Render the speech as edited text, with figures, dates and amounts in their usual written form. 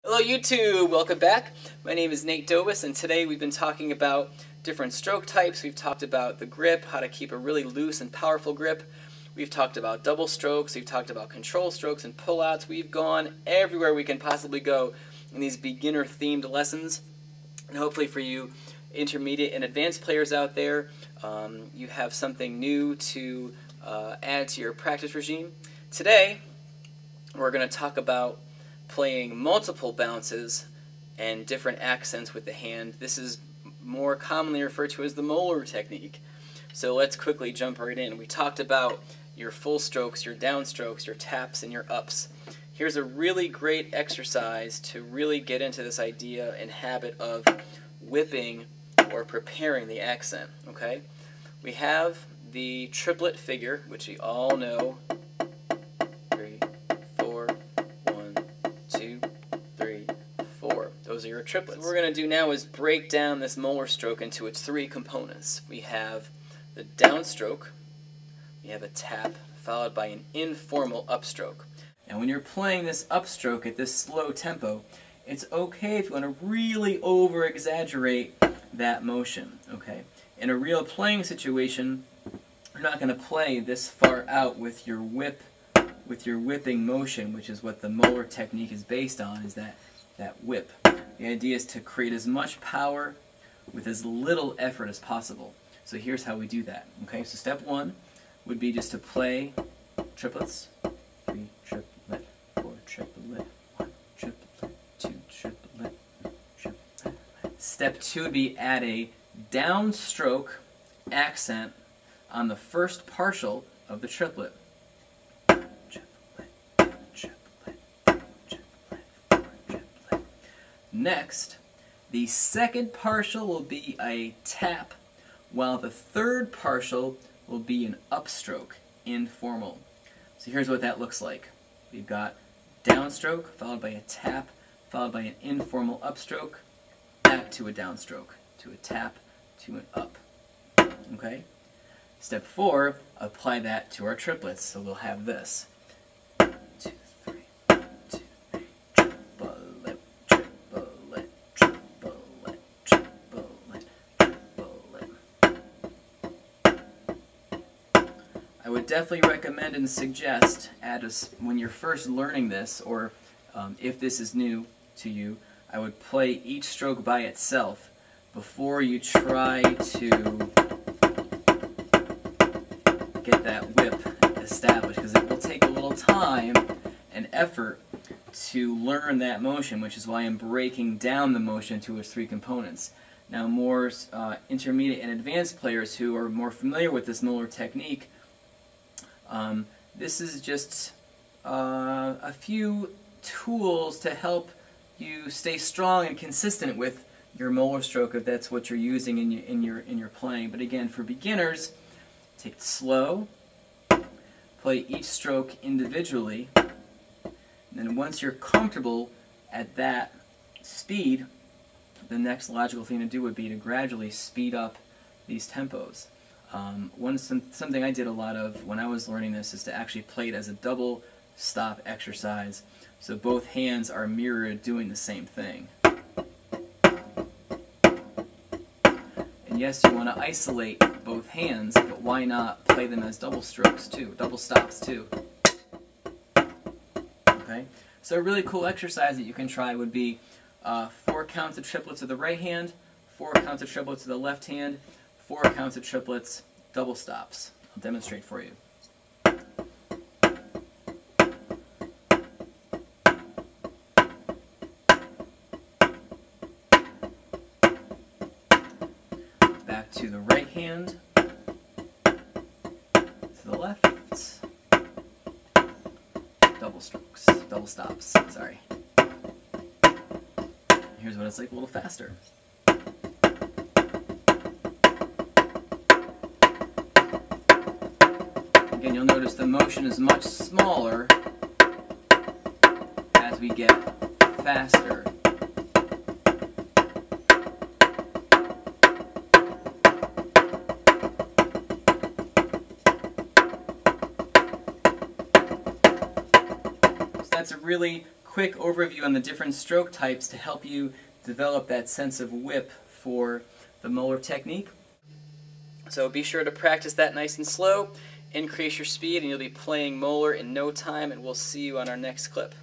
Hello YouTube, welcome back. My name is Nate Dobas, and today we've been talking about different stroke types. We've talked about the grip, how to keep a really loose and powerful grip. We've talked about double strokes, we've talked about control strokes and pullouts. We've gone everywhere we can possibly go in these beginner themed lessons. And hopefully for you intermediate and advanced players out there, you have something new to add to your practice regime. Today we're going to talk about playing multiple bounces and different accents with the hand. This is more commonly referred to as the Moeller Technique. So let's quickly jump right in. We talked about your full strokes, your downstrokes, your taps, and your ups. Here's a really great exercise to really get into this idea and habit of whipping or preparing the accent. Okay? We have the triplet figure, which we all know. 3, 4, 1, 2, 3, 4. Those are your triplets. What we're going to do now is break down this Moeller stroke into its three components. We have the downstroke, we have a tap, followed by an informal upstroke. And when you're playing this upstroke at this slow tempo, it's okay if you want to really over-exaggerate that motion. Okay? In a real playing situation, you're not going to play this far out with your whipping motion, which is what the Moeller technique is based on, is that whip. The idea is to create as much power with as little effort as possible. So here's how we do that. Okay, so step one would be just to play triplets. 3 triplet, 4 triplet, 1 triplet, 2 triplet, triplet. Step two would be add a downstroke accent on the first partial of the triplet. Next, the second partial will be a tap, while the third partial will be an upstroke, informal. So here's what that looks like. We've got downstroke, followed by a tap, followed by an informal upstroke, back to a downstroke, to a tap, to an up. Okay? Step 4, apply that to our triplets. So we'll have this. 1, 2, 3, 1, 2, 3, triplet, triplet, triplet, triplet, triplet. I would definitely recommend and suggest, when you're first learning this, or if this is new to you, I would play each stroke by itself before you try to get that whip established, because it will take a little time and effort to learn that motion, which is why I'm breaking down the motion to its three components. Now, more intermediate and advanced players who are more familiar with this Moeller technique, this is just a few tools to help you stay strong and consistent with your Moeller stroke, if that's what you're using in your playing. But again, for beginners, take it slow, play each stroke individually, and then once you're comfortable at that speed, the next logical thing to do would be to gradually speed up these tempos. Something I did a lot of when I was learning this is to actually play it as a double stop exercise, so both hands are mirrored doing the same thing. And yes, you want to isolate both hands, but why not play them as double strokes too, double stops too? Okay, so a really cool exercise that you can try would be 4 counts of triplets with the right hand, 4 counts of triplets with the left hand, 4 counts of triplets, double stops. I'll demonstrate for you. Back to the right hand, to the left, double strokes, double stops, sorry. Here's what it's like a little faster. Again, you'll notice the motion is much smaller as we get faster. So that's a really quick overview on the different stroke types to help you develop that sense of whip for the Moeller technique. So be sure to practice that nice and slow, increase your speed, and you'll be playing Moeller in no time, and we'll see you on our next clip.